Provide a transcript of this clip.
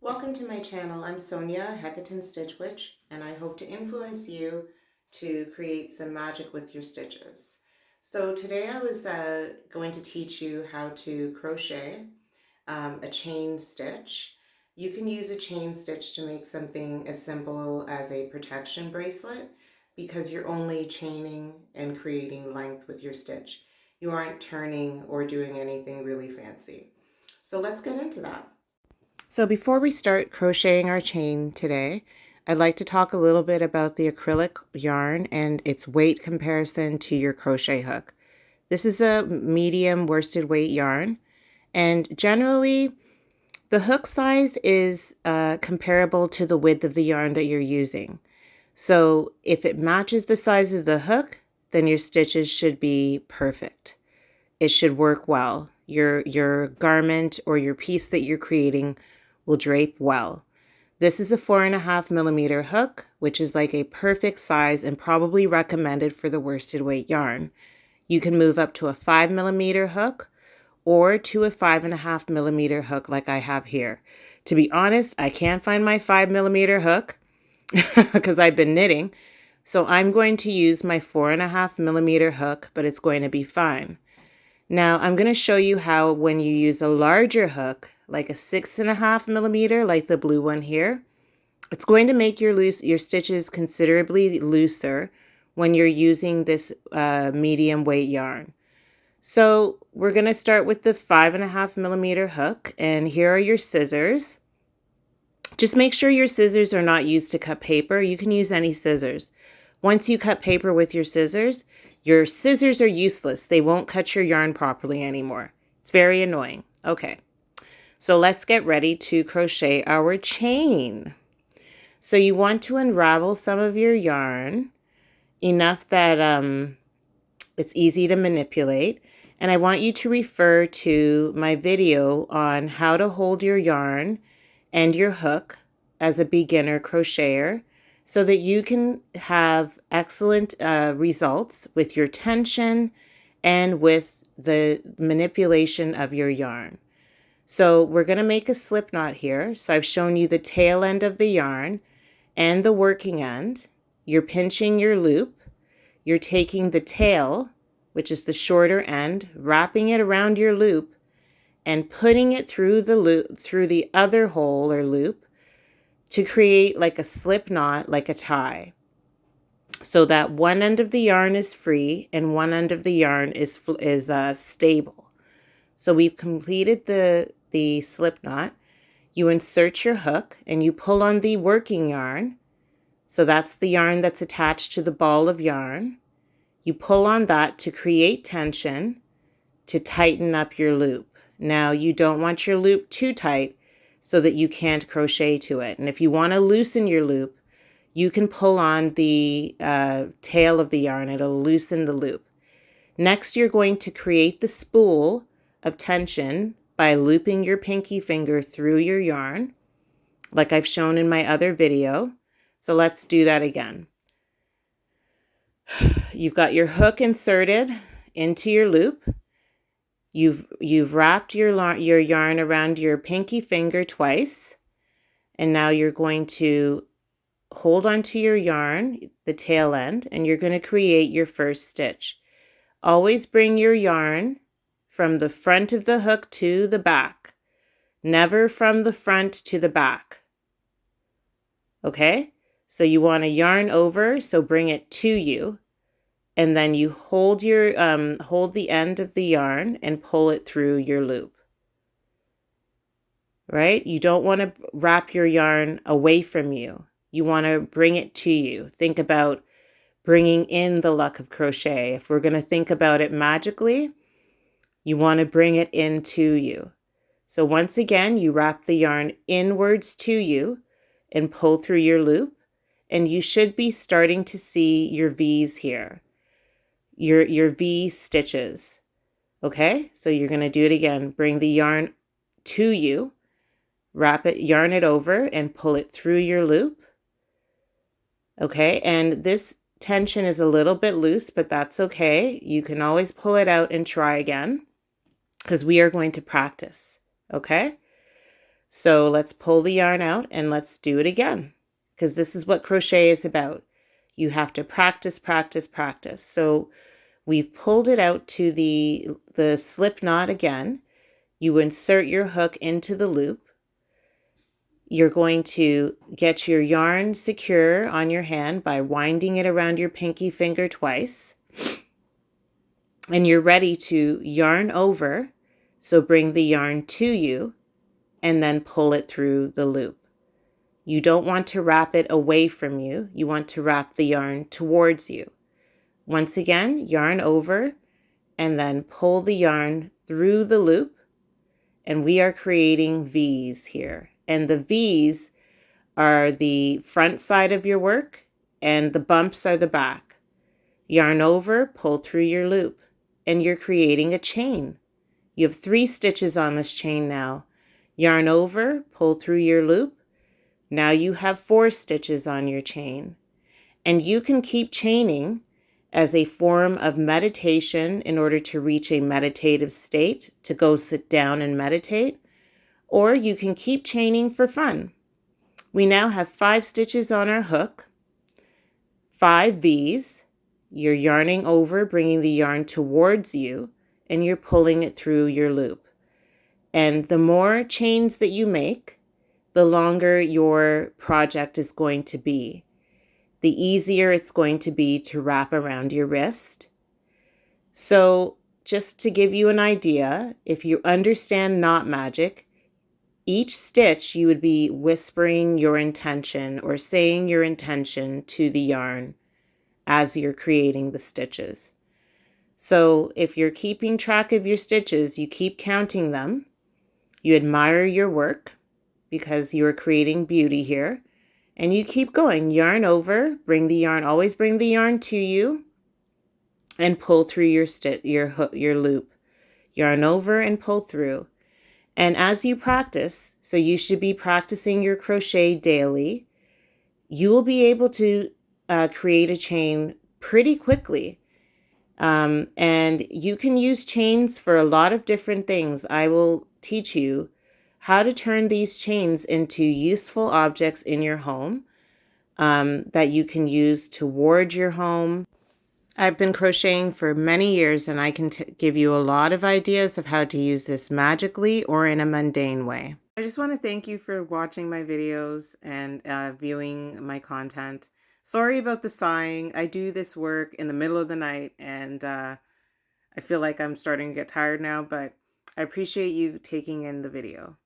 Welcome to my channel. I'm Sonia, Hecatan Stitch Witch, and I hope to influence you to create some magic with your stitches. So today I was going to teach you how to crochet a chain stitch. You can use a chain stitch to make something as simple as a protection bracelet because you're only chaining and creating length with your stitch. You aren't turning or doing anything really fancy. So let's get into that. So before we start crocheting our chain today, I'd like to talk a little bit about the acrylic yarn and its weight comparison to your crochet hook. This is a medium worsted weight yarn, and generally the hook size is comparable to the width of the yarn that you're using. So if it matches the size of the hook, then your stitches should be perfect. It should work well. Your garment or your piece that you're creating will drape well. This is a 4.5 millimeter hook, which is like a perfect size and probably recommended for the worsted weight yarn. You can move up to a 5 millimeter hook or to a 5.5 millimeter hook like I have here. To be honest, I can't find my 5 millimeter hook because I've been knitting. So I'm going to use my 4.5 millimeter hook, but it's going to be fine. Now I'm going to show you how when you use a larger hook, like a 6.5 millimeter, like the blue one here, it's going to make your stitches considerably looser when you're using this medium weight yarn. So we're going to start with the 5.5 millimeter hook, and here are your scissors. Just make sure your scissors are not used to cut paper. You can use any scissors. Once you cut paper with your scissors are useless. They won't cut your yarn properly anymore. It's very annoying. Okay, so let's get ready to crochet our chain. So you want to unravel some of your yarn enough that it's easy to manipulate. And I want you to refer to my video on how to hold your yarn and your hook as a beginner crocheter, so that you can have excellent results with your tension and with the manipulation of your yarn. So we're going to make a slip knot here. So I've shown you the tail end of the yarn and the working end. You're pinching your loop. You're taking the tail, which is the shorter end, wrapping it around your loop and putting it through the loop, through the other hole or loop, to create like a slip knot, like a tie, so that one end of the yarn is free and one end of the yarn is stable. So we've completed the slip knot. You insert your hook and you pull on the working yarn. So that's the yarn that's attached to the ball of yarn. You pull on that to create tension to tighten up your loop. Now you don't want your loop too tight so that you can't crochet to it. And if you want to loosen your loop, you can pull on the tail of the yarn. It'll loosen the loop. Next, you're going to create the spool of tension by looping your pinky finger through your yarn, like I've shown in my other video. So let's do that again. You've got your hook inserted into your loop. You've wrapped your yarn around your pinky finger twice, and now you're going to hold onto your yarn, the tail end, and you're going to create your first stitch. Always bring your yarn from the front of the hook to the back, never from the front to the back. Okay? So you want to yarn over, so bring it to you. And then you hold the end of the yarn and pull it through your loop. Right? You don't want to wrap your yarn away from you. You want to bring it to you. Think about bringing in the luck of crochet. If we're going to think about it magically, you want to bring it into you. So once again, you wrap the yarn inwards to you and pull through your loop. And you should be starting to see your V's here. Your V stitches. Okay, so you're going to do it again. Bring the yarn to you, wrap it, yarn it over, and pull it through your loop. Okay, and this tension is a little bit loose, but that's okay. You can always pull it out and try again, because we are going to practice. Okay, So let's pull the yarn out and let's do it again, because this is what crochet is about. You have to practice, practice, practice. So we've pulled it out to the slip knot again. You insert your hook into the loop. You're going to get your yarn secure on your hand by winding it around your pinky finger twice. And you're ready to yarn over. So bring the yarn to you and then pull it through the loop. You don't want to wrap it away from you. You want to wrap the yarn towards you. Once again, yarn over and then pull the yarn through the loop. And we are creating V's here. And the V's are the front side of your work and the bumps are the back. Yarn over, pull through your loop, and you're creating a chain. You have 3 stitches on this chain now. Yarn over, pull through your loop. Now you have 4 stitches on your chain. And you can keep chaining as a form of meditation in order to reach a meditative state, to go sit down and meditate, or you can keep chaining for fun. We now have 5 stitches on our hook, 5 V's. You're yarning over, bringing the yarn towards you, and you're pulling it through your loop. And the more chains that you make, the longer your project is going to be. The easier it's going to be to wrap around your wrist. So just to give you an idea, if you understand knot magic, each stitch you would be whispering your intention or saying your intention to the yarn as you're creating the stitches. So if you're keeping track of your stitches, you keep counting them. You admire your work because you're creating beauty here. And you keep going, yarn over, bring the yarn, always bring the yarn to you and pull through your loop. Yarn over and pull through. And as you practice, so you should be practicing your crochet daily, you will be able to create a chain pretty quickly. And you can use chains for a lot of different things. I will teach you how to turn these chains into useful objects in your home that you can use to ward your home. I've been crocheting for many years and I can give you a lot of ideas of how to use this magically or in a mundane way. I just want to thank you for watching my videos and viewing my content. Sorry about the sighing. I do this work in the middle of the night and I feel like I'm starting to get tired now, but I appreciate you taking in the video.